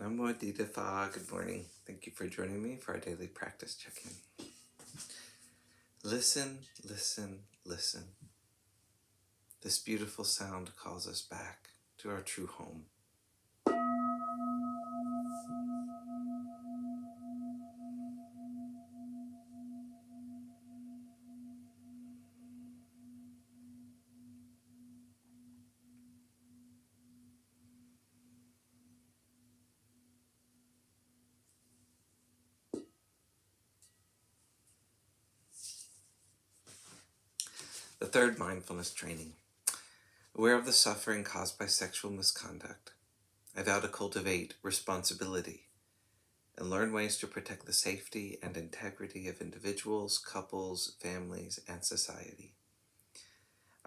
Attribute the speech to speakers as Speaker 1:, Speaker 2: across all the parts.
Speaker 1: Namo Phat. Good morning. Thank you for joining me for our daily practice check-in. Listen, listen, listen. This beautiful sound calls us back to our true home. The third mindfulness training. Aware of the suffering caused by sexual misconduct, I vow to cultivate responsibility and learn ways to protect the safety and integrity of individuals, couples, families, and society.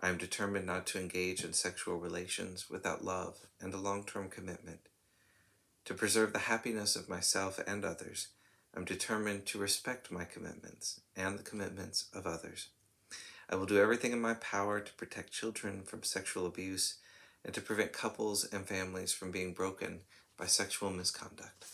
Speaker 1: I am determined not to engage in sexual relations without love and a long-term commitment. To preserve the happiness of myself and others, I am determined to respect my commitments and the commitments of others. I will do everything in my power to protect children from sexual abuse and to prevent couples and families from being broken by sexual misconduct.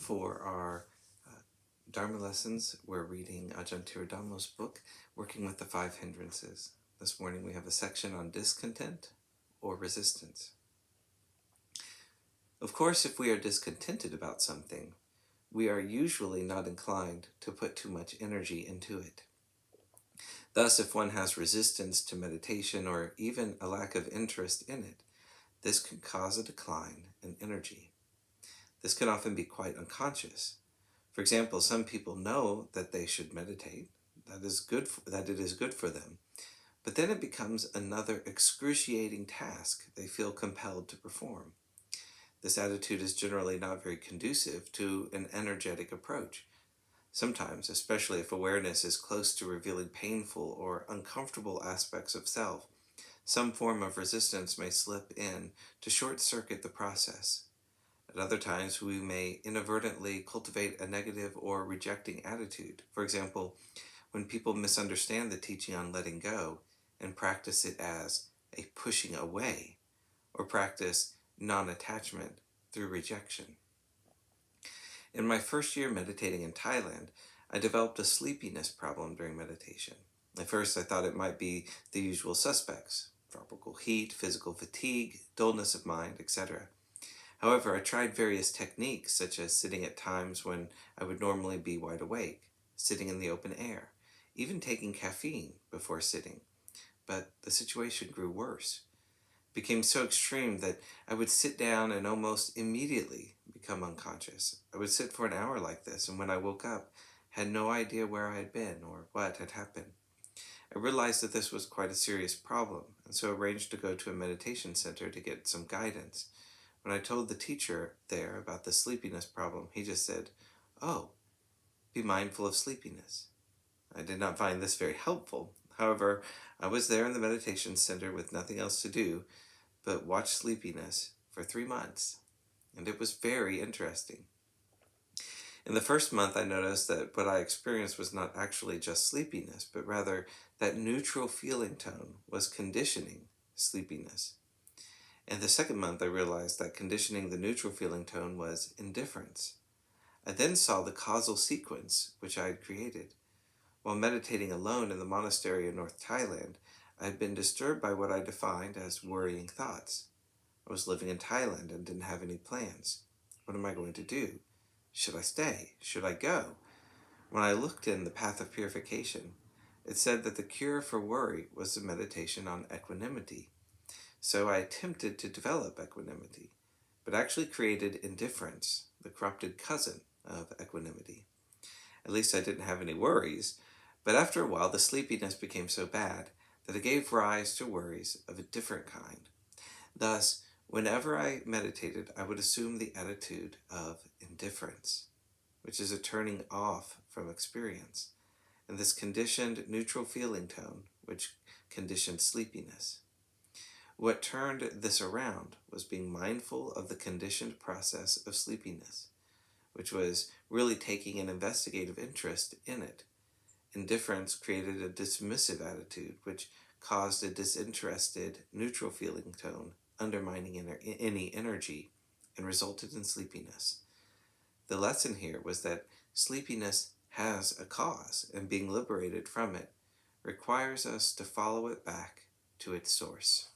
Speaker 1: For our Dharma lessons, we're reading Ajahn Thiradhammo's book, Working with the Five Hindrances. This morning we have a section on discontent or resistance. Of course, if we are discontented about something, we are usually not inclined to put too much energy into it. Thus, if one has resistance to meditation or even a lack of interest in it, this can cause a decline in energy. This can often be quite unconscious. For example, some people know that they should meditate, that it is good for them, but then it becomes another excruciating task they feel compelled to perform. This attitude is generally not very conducive to an energetic approach. Sometimes, especially if awareness is close to revealing painful or uncomfortable aspects of self, some form of resistance may slip in to short-circuit the process. At other times, we may inadvertently cultivate a negative or rejecting attitude. For example, when people misunderstand the teaching on letting go and practice it as a pushing away, or practice non-attachment through rejection. In my first year meditating in Thailand, I developed a sleepiness problem during meditation. At first, I thought it might be the usual suspects: tropical heat, physical fatigue, dullness of mind, etc. However, I tried various techniques, such as sitting at times when I would normally be wide awake, sitting in the open air, even taking caffeine before sitting. But the situation grew worse. It became so extreme that I would sit down and almost immediately become unconscious. I would sit for an hour like this, and when I woke up, had no idea where I had been or what had happened. I realized that this was quite a serious problem, and so arranged to go to a meditation center to get some guidance. When I told the teacher there about the sleepiness problem, he just said, "Oh, be mindful of sleepiness." I did not find this very helpful. However, I was there in the meditation center with nothing else to do but watch sleepiness for 3 months, and it was very interesting. In the first month, I noticed that what I experienced was not actually just sleepiness, but rather that neutral feeling tone was conditioning sleepiness. In the second month, I realized that conditioning the neutral feeling tone was indifference. I then saw the causal sequence which I had created. While meditating alone in the monastery in North Thailand, I had been disturbed by what I defined as worrying thoughts. I was living in Thailand and didn't have any plans. What am I going to do? Should I stay? Should I go? When I looked in the Path of Purification, it said that the cure for worry was the meditation on equanimity. So I attempted to develop equanimity, but actually created indifference, the corrupted cousin of equanimity. At least I didn't have any worries, but after a while the sleepiness became so bad that it gave rise to worries of a different kind. Thus, whenever I meditated, I would assume the attitude of indifference, which is a turning off from experience, and this conditioned neutral feeling tone, which conditioned sleepiness. What turned this around was being mindful of the conditioned process of sleepiness, which was really taking an investigative interest in it. Indifference created a dismissive attitude, which caused a disinterested, neutral feeling tone, undermining any energy, and resulted in sleepiness. The lesson here was that sleepiness has a cause, and being liberated from it requires us to follow it back to its source.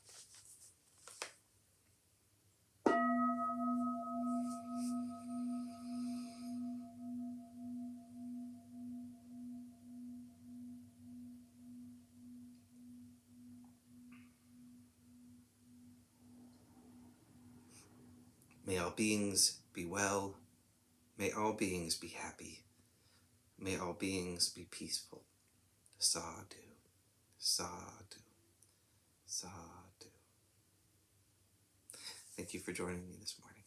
Speaker 1: May all beings be well. May all beings be happy. May all beings be peaceful. Sadhu, sadhu, sadhu. Thank you for joining me this morning.